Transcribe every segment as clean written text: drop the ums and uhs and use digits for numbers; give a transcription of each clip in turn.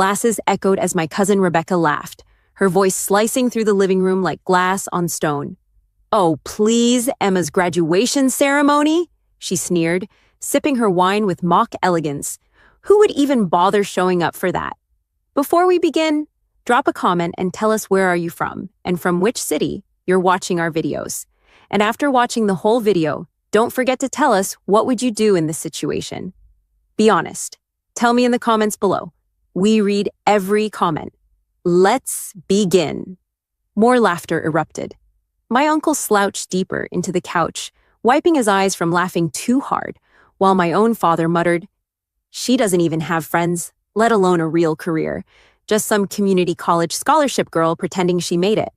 Glasses echoed as my cousin Rebecca laughed, her voice slicing through the living room like glass on stone. "Oh, please, Emma's graduation ceremony?" she sneered, sipping her wine with mock elegance. Who would even bother showing up for that? Before we begin, drop a comment and tell us where are you from and from which city you're watching our videos. And after watching the whole video, don't forget to tell us what would you do in this situation. Be honest. Tell me in the comments below. We read every comment. Let's begin. More laughter erupted. My uncle slouched deeper into the couch, wiping his eyes from laughing too hard, while my own father muttered, "She doesn't even have friends, let alone a real career. Just some community college scholarship girl pretending she made it."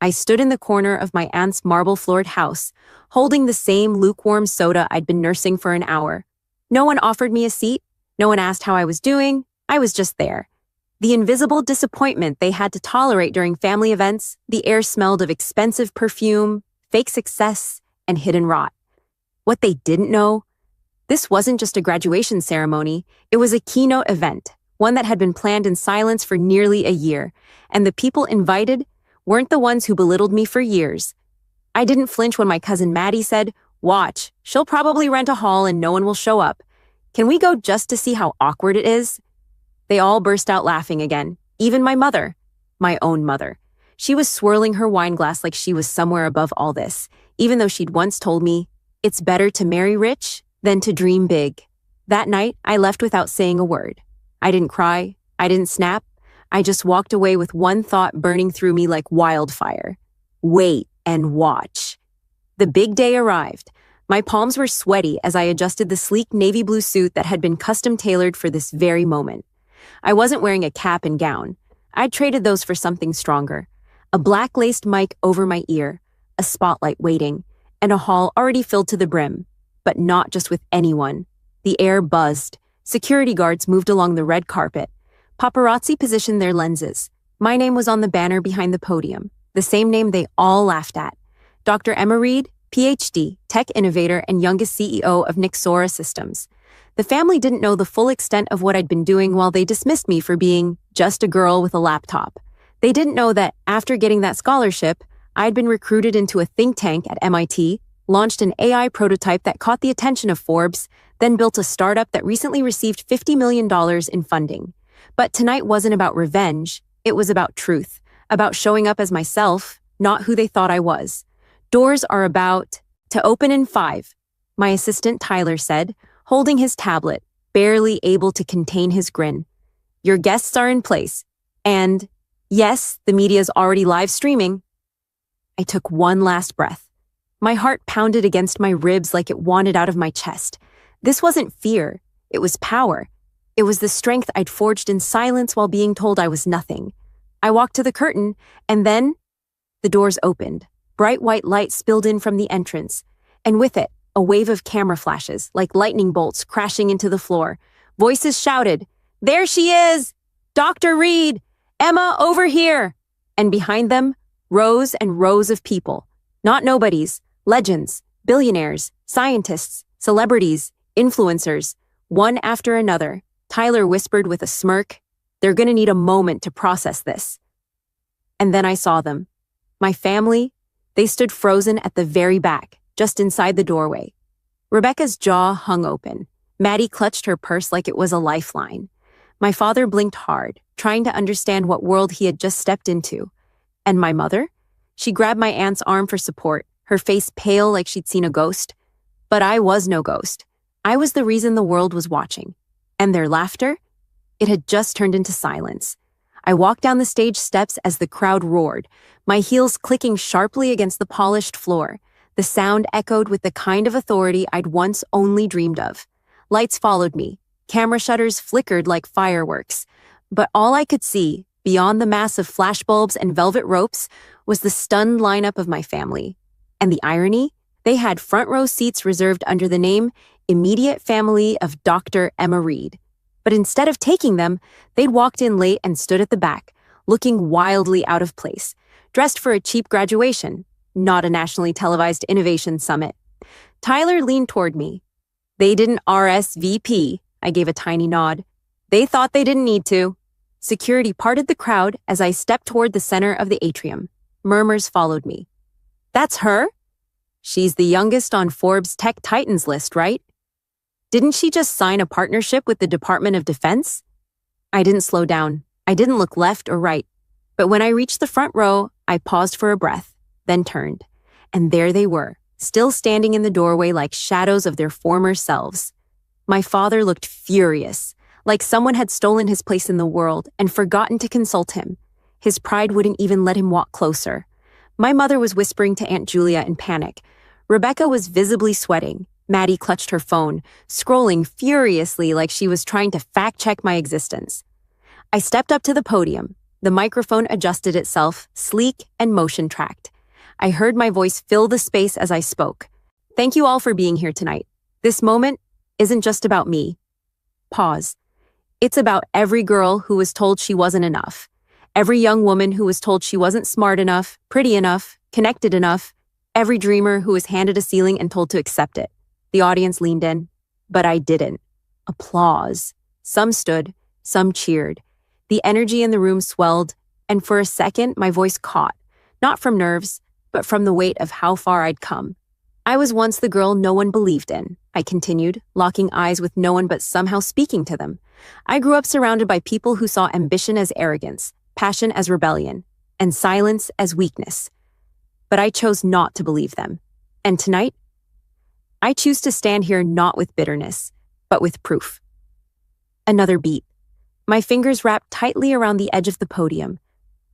I stood in the corner of my aunt's marble-floored house, holding the same lukewarm soda I'd been nursing for an hour. No one offered me a seat. No one asked how I was doing. I was just there. The invisible disappointment they had to tolerate during family events, the air smelled of expensive perfume, fake success, and hidden rot. What they didn't know, this wasn't just a graduation ceremony, it was a keynote event, one that had been planned in silence for nearly a year, and the people invited weren't the ones who belittled me for years. I didn't flinch when my cousin Maddie said, "Watch, she'll probably rent a hall and no one will show up. Can we go just to see how awkward it is?" They all burst out laughing again, even my mother, my own mother. She was swirling her wine glass like she was somewhere above all this, even though she'd once told me, "It's better to marry rich than to dream big." That night, I left without saying a word. I didn't cry. I didn't snap. I just walked away with one thought burning through me like wildfire. Wait and watch. The big day arrived. My palms were sweaty as I adjusted the sleek navy blue suit that had been custom tailored for this very moment. I wasn't wearing a cap and gown. I'd traded those for something stronger. A black-laced mic over my ear, a spotlight waiting, and a hall already filled to the brim. But not just with anyone. The air buzzed. Security guards moved along the red carpet. Paparazzi positioned their lenses. My name was on the banner behind the podium, the same name they all laughed at. Dr. Emma Reed, PhD, tech innovator, and youngest CEO of Nixora Systems. The family didn't know the full extent of what I'd been doing while they dismissed me for being just a girl with a laptop. They didn't know that after getting that scholarship, I'd been recruited into a think tank at MIT, launched an AI prototype that caught the attention of Forbes, then built a startup that recently received $50 million in funding. But tonight wasn't about revenge. It was about truth, about showing up as myself, not who they thought I was. Doors are about to open in 5, my assistant Tyler said, holding his tablet, barely able to contain his grin. Your guests are in place. And, yes, the media's already live streaming. I took one last breath. My heart pounded against my ribs like it wanted out of my chest. This wasn't fear. It was power. It was the strength I'd forged in silence while being told I was nothing. I walked to the curtain, and then the doors opened. Bright white light spilled in from the entrance, and with it, a wave of camera flashes, like lightning bolts crashing into the floor. Voices shouted, "There she is! Dr. Reed! Emma, over here!" And behind them, rows and rows of people. Not nobodies, legends, billionaires, scientists, celebrities, influencers, one after another. Tyler whispered with a smirk, "They're gonna need a moment to process this." And then I saw them. My family, they stood frozen at the very back, just inside the doorway. Rebecca's jaw hung open. Maddie clutched her purse like it was a lifeline. My father blinked hard, trying to understand what world he had just stepped into. And my mother? She grabbed my aunt's arm for support, her face pale like she'd seen a ghost. But I was no ghost. I was the reason the world was watching. And their laughter? It had just turned into silence. I walked down the stage steps as the crowd roared, my heels clicking sharply against the polished floor. The sound echoed with the kind of authority I'd once only dreamed of. Lights followed me. Camera shutters flickered like fireworks. But all I could see, beyond the mass of flashbulbs and velvet ropes, was the stunned lineup of my family. And the irony? They had front row seats reserved under the name Immediate Family of Dr. Emma Reed. But instead of taking them, they'd walked in late and stood at the back, looking wildly out of place, dressed for a cheap graduation, not a nationally televised innovation summit. Tyler leaned toward me. "They didn't RSVP," I gave a tiny nod. They thought they didn't need to. Security parted the crowd as I stepped toward the center of the atrium. Murmurs followed me. That's her? She's the youngest on Forbes Tech Titans list, right? Didn't she just sign a partnership with the Department of Defense? I didn't slow down. I didn't look left or right. But when I reached the front row, I paused for a breath, then turned. And there they were, still standing in the doorway like shadows of their former selves. My father looked furious, like someone had stolen his place in the world and forgotten to consult him. His pride wouldn't even let him walk closer. My mother was whispering to Aunt Julia in panic. Rebecca was visibly sweating. Maddie clutched her phone, scrolling furiously like she was trying to fact-check my existence. I stepped up to the podium. The microphone adjusted itself, sleek and motion-tracked. I heard my voice fill the space as I spoke. Thank you all for being here tonight. This moment isn't just about me. Pause. It's about every girl who was told she wasn't enough. Every young woman who was told she wasn't smart enough, pretty enough, connected enough. Every dreamer who was handed a ceiling and told to accept it. The audience leaned in, but I didn't. Applause. Some stood, some cheered. The energy in the room swelled, and for a second my voice caught, not from nerves, but from the weight of how far I'd come. I was once the girl no one believed in, I continued, locking eyes with no one but somehow speaking to them. I grew up surrounded by people who saw ambition as arrogance, passion as rebellion, and silence as weakness. But I chose not to believe them. And tonight, I choose to stand here not with bitterness, but with proof. Another beat. My fingers wrapped tightly around the edge of the podium.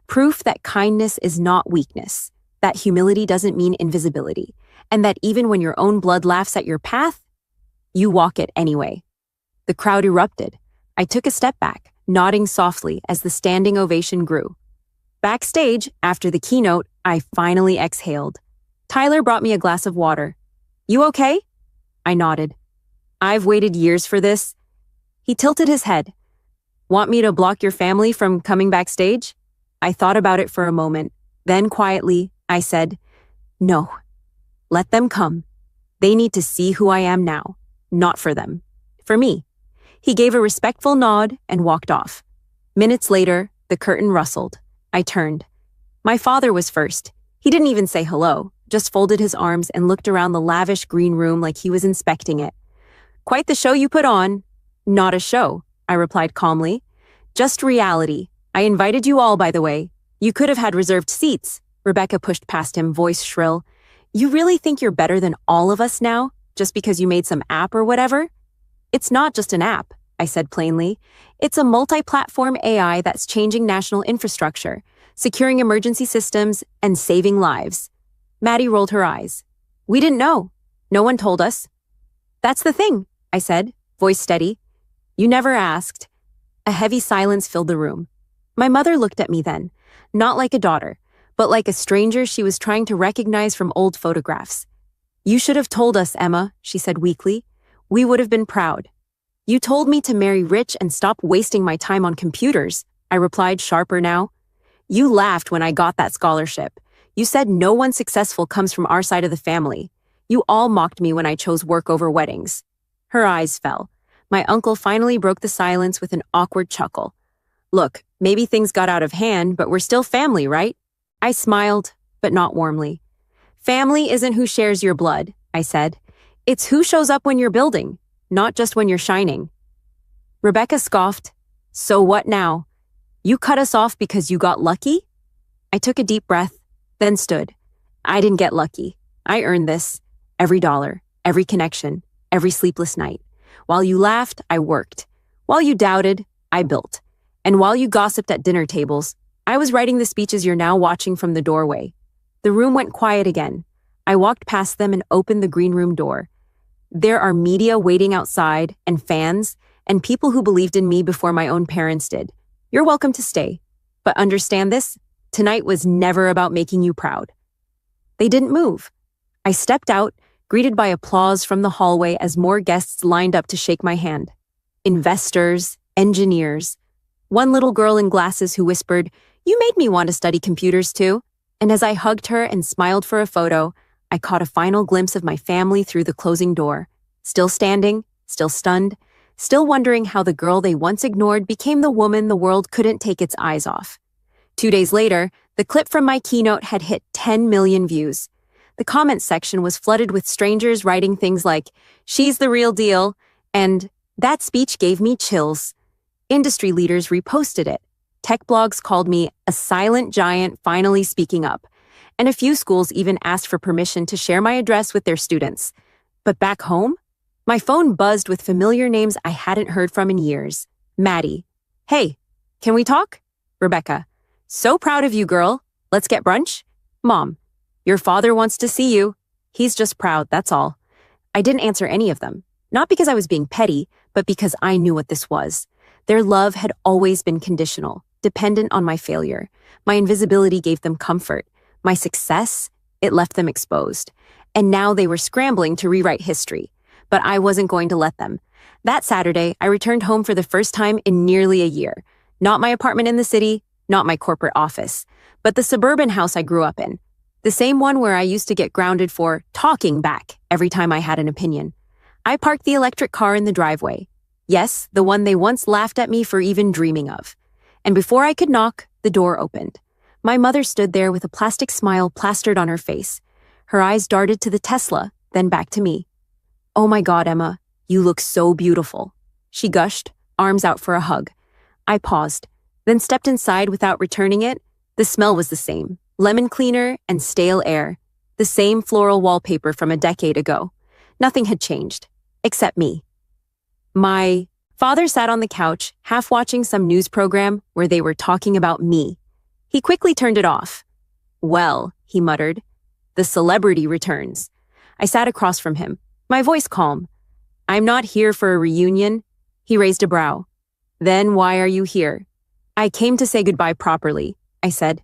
Proof that kindness is not weakness, that humility doesn't mean invisibility, and that even when your own blood laughs at your path, you walk it anyway. The crowd erupted. I took a step back, nodding softly as the standing ovation grew. Backstage, after the keynote, I finally exhaled. Tyler brought me a glass of water. You okay? I nodded. I've waited years for this. He tilted his head. Want me to block your family from coming backstage? I thought about it for a moment. Then quietly, I said, no. Let them come. They need to see who I am now. Not for them. For me. He gave a respectful nod and walked off. Minutes later, the curtain rustled. I turned. My father was first. He didn't even say hello, just folded his arms and looked around the lavish green room like he was inspecting it. Quite the show you put on. Not a show, I replied calmly. Just reality. I invited you all, by the way. You could have had reserved seats. Rebecca pushed past him, voice shrill. You really think you're better than all of us now, just because you made some app or whatever? It's not just an app, I said plainly. It's a multi-platform AI that's changing national infrastructure, securing emergency systems, and saving lives. Maddie rolled her eyes. We didn't know. No one told us. That's the thing, I said, voice steady. You never asked. A heavy silence filled the room. My mother looked at me then, not like a daughter, but like a stranger she was trying to recognize from old photographs. You should have told us, Emma, she said weakly. We would have been proud. You told me to marry rich and stop wasting my time on computers, I replied, sharper now. You laughed when I got that scholarship. You said no one successful comes from our side of the family. You all mocked me when I chose work over weddings. Her eyes fell. My uncle finally broke the silence with an awkward chuckle. Look, maybe things got out of hand, but we're still family, right? I smiled, but not warmly. Family isn't who shares your blood, I said. It's who shows up when you're building, not just when you're shining. Rebecca scoffed. So what now? You cut us off because you got lucky? I took a deep breath, then stood. I didn't get lucky. I earned this. Every dollar, every connection, every sleepless night. While you laughed, I worked. While you doubted, I built. And while you gossiped at dinner tables, I was writing the speeches you're now watching from the doorway. The room went quiet again. I walked past them and opened the green room door. There are media waiting outside, and fans, and people who believed in me before my own parents did. You're welcome to stay. But understand this, tonight was never about making you proud. They didn't move. I stepped out, greeted by applause from the hallway as more guests lined up to shake my hand. Investors, engineers. One little girl in glasses who whispered, "You made me want to study computers too." And as I hugged her and smiled for a photo, I caught a final glimpse of my family through the closing door. Still standing, still stunned, still wondering how the girl they once ignored became the woman the world couldn't take its eyes off. 2 days later, the clip from my keynote had hit 10 million views. The comments section was flooded with strangers writing things like, "She's the real deal," and "That speech gave me chills." Industry leaders reposted it. Tech blogs called me a silent giant finally speaking up, and a few schools even asked for permission to share my address with their students. But back home, my phone buzzed with familiar names I hadn't heard from in years. Maddie. "Hey, can we talk?" Rebecca. "So proud of you, girl. Let's get brunch?" Mom. "Your father wants to see you. He's just proud, that's all." I didn't answer any of them, not because I was being petty, but because I knew what this was. Their love had always been conditional, dependent on my failure. My invisibility gave them comfort. My success, it left them exposed. And now they were scrambling to rewrite history. But I wasn't going to let them. That Saturday, I returned home for the first time in nearly a year. Not my apartment in the city, not my corporate office, but the suburban house I grew up in. The same one where I used to get grounded for talking back every time I had an opinion. I parked the electric car in the driveway. Yes, the one they once laughed at me for even dreaming of. And before I could knock, the door opened. My mother stood there with a plastic smile plastered on her face. Her eyes darted to the Tesla, then back to me. "Oh my God, Emma, you look so beautiful." She gushed, arms out for a hug. I paused, then stepped inside without returning it. The smell was the same, lemon cleaner and stale air. The same floral wallpaper from a decade ago. Nothing had changed, except me. My father sat on the couch, half watching some news program where they were talking about me. He quickly turned it off. "Well," he muttered, "the celebrity returns." I sat across from him, my voice calm. "I'm not here for a reunion." He raised a brow. "Then why are you here?" "I came to say goodbye properly," I said.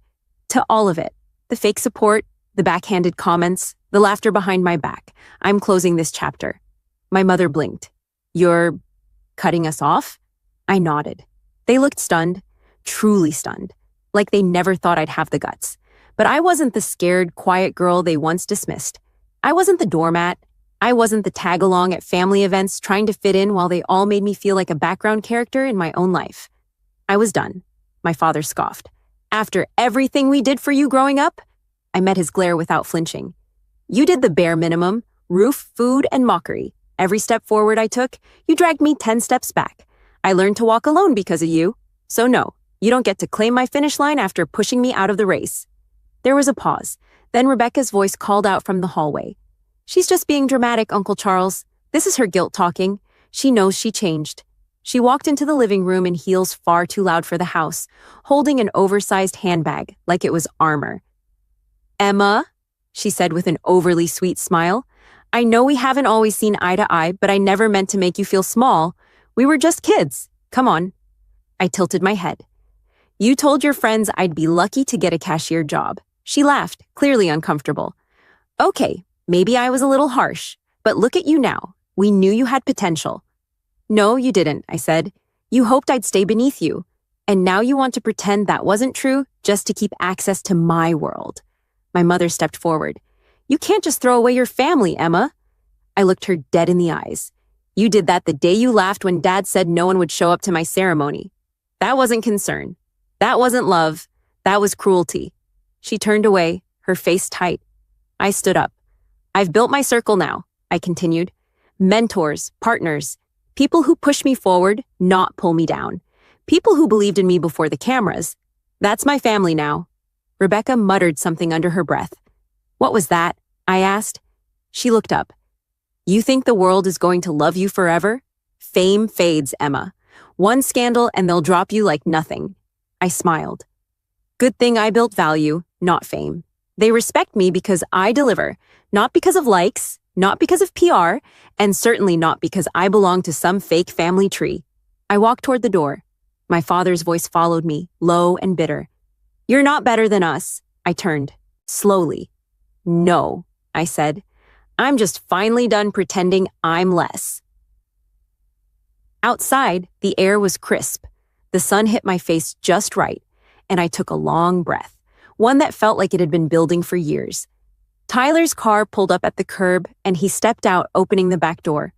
"To all of it. The fake support, the backhanded comments, the laughter behind my back. I'm closing this chapter." My mother blinked. "You're cutting us off?" I nodded. They looked stunned, truly stunned, like they never thought I'd have the guts. But I wasn't the scared, quiet girl they once dismissed. I wasn't the doormat. I wasn't the tag-along at family events trying to fit in while they all made me feel like a background character in my own life. I was done. My father scoffed. "After everything we did for you growing up?" I met his glare without flinching. "You did the bare minimum, roof, food, and mockery. Every step forward I took, you dragged me 10 steps back. I learned to walk alone because of you. So no, you don't get to claim my finish line after pushing me out of the race." There was a pause. Then Rebecca's voice called out from the hallway. "She's just being dramatic, Uncle Charles. This is her guilt talking. She knows she changed." She walked into the living room in heels far too loud for the house, holding an oversized handbag like it was armor. "Emma," she said with an overly sweet smile, "I know we haven't always seen eye to eye, but I never meant to make you feel small. We were just kids. Come on." I tilted my head. "You told your friends I'd be lucky to get a cashier job." She laughed, clearly uncomfortable. "Okay, maybe I was a little harsh, but look at you now. We knew you had potential." "No, you didn't," I said. "You hoped I'd stay beneath you. And now you want to pretend that wasn't true just to keep access to my world." My mother stepped forward. "You can't just throw away your family, Emma." I looked her dead in the eyes. "You did that the day you laughed when Dad said no one would show up to my ceremony. That wasn't concern. That wasn't love. That was cruelty." She turned away, her face tight. I stood up. "I've built my circle now," I continued. "Mentors, partners, people who push me forward, not pull me down. People who believed in me before the cameras. That's my family now." Rebecca muttered something under her breath. "What was that?" I asked. She looked up. "You think the world is going to love you forever? Fame fades, Emma. One scandal and they'll drop you like nothing." I smiled. "Good thing I built value, not fame. They respect me because I deliver, not because of likes, not because of PR, and certainly not because I belong to some fake family tree." I walked toward the door. My father's voice followed me, low and bitter. "You're not better than us." I turned, slowly. "No," I said. "I'm just finally done pretending I'm less." Outside, the air was crisp. The sun hit my face just right, and I took a long breath, one that felt like it had been building for years. Tyler's car pulled up at the curb, and he stepped out, opening the back door.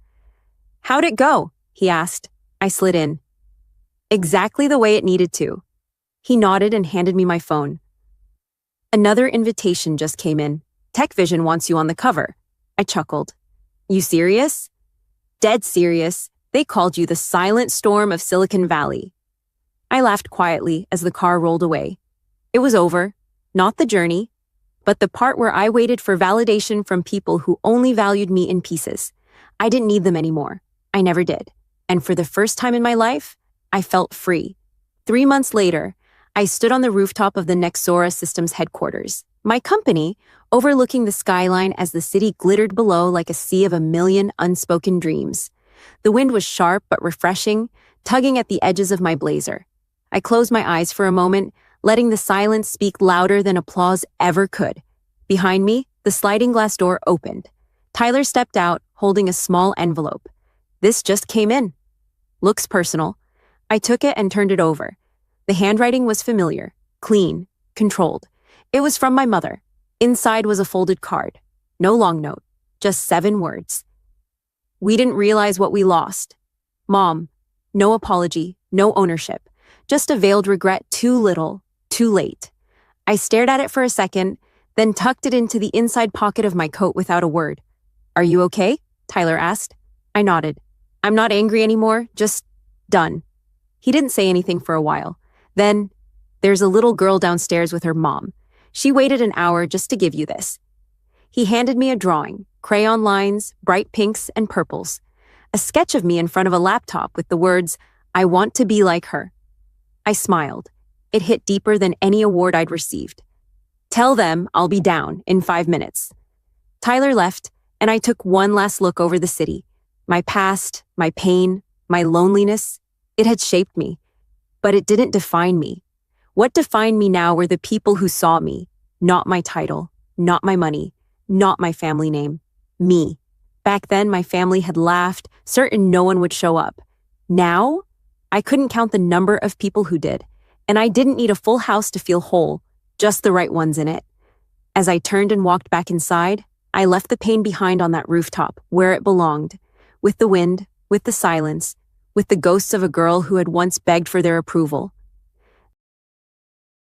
"How'd it go?" he asked. I slid in. Exactly the way it needed to. He nodded and handed me my phone. Another invitation just came in. TechVision wants you on the cover. I chuckled. You serious? Dead serious. They called you the silent storm of Silicon Valley. I laughed quietly as the car rolled away. It was over, not the journey, but the part where I waited for validation from people who only valued me in pieces. I didn't need them anymore. I never did. And for the first time in my life, I felt free. 3 months later, I stood on the rooftop of the Nexora Systems headquarters, my company, overlooking the skyline as the city glittered below like a sea of a million unspoken dreams. The wind was sharp but refreshing, tugging at the edges of my blazer. I closed my eyes for a moment, letting the silence speak louder than applause ever could. Behind me, the sliding glass door opened. Tyler stepped out, holding a small envelope. This just came in. Looks personal. I took it and turned it over. The handwriting was familiar, clean, controlled. It was from my mother. Inside was a folded card. No long note, just 7 words. We didn't realize what we lost. Mom, no apology, no ownership. Just a veiled regret, too little, too late. I stared at it for a second, then tucked it into the inside pocket of my coat without a word. Are you okay? Tyler asked. I nodded. I'm not angry anymore, just done. He didn't say anything for a while. Then, there's a little girl downstairs with her mom. She waited an hour just to give you this. He handed me a drawing, crayon lines, bright pinks and purples. A sketch of me in front of a laptop with the words, I want to be like her. I smiled. It hit deeper than any award I'd received. Tell them I'll be down in 5 minutes. Tyler left, and I took one last look over the city. My past, my pain, my loneliness, it had shaped me. But it didn't define me. What defined me now were the people who saw me, not my title, not my money, not my family name. Me. Back then, my family had laughed, certain no one would show up. Now, I couldn't count the number of people who did, and I didn't need a full house to feel whole, just the right ones in it. As I turned and walked back inside, I left the pain behind on that rooftop, where it belonged, with the wind, with the silence, with the ghosts of a girl who had once begged for their approval.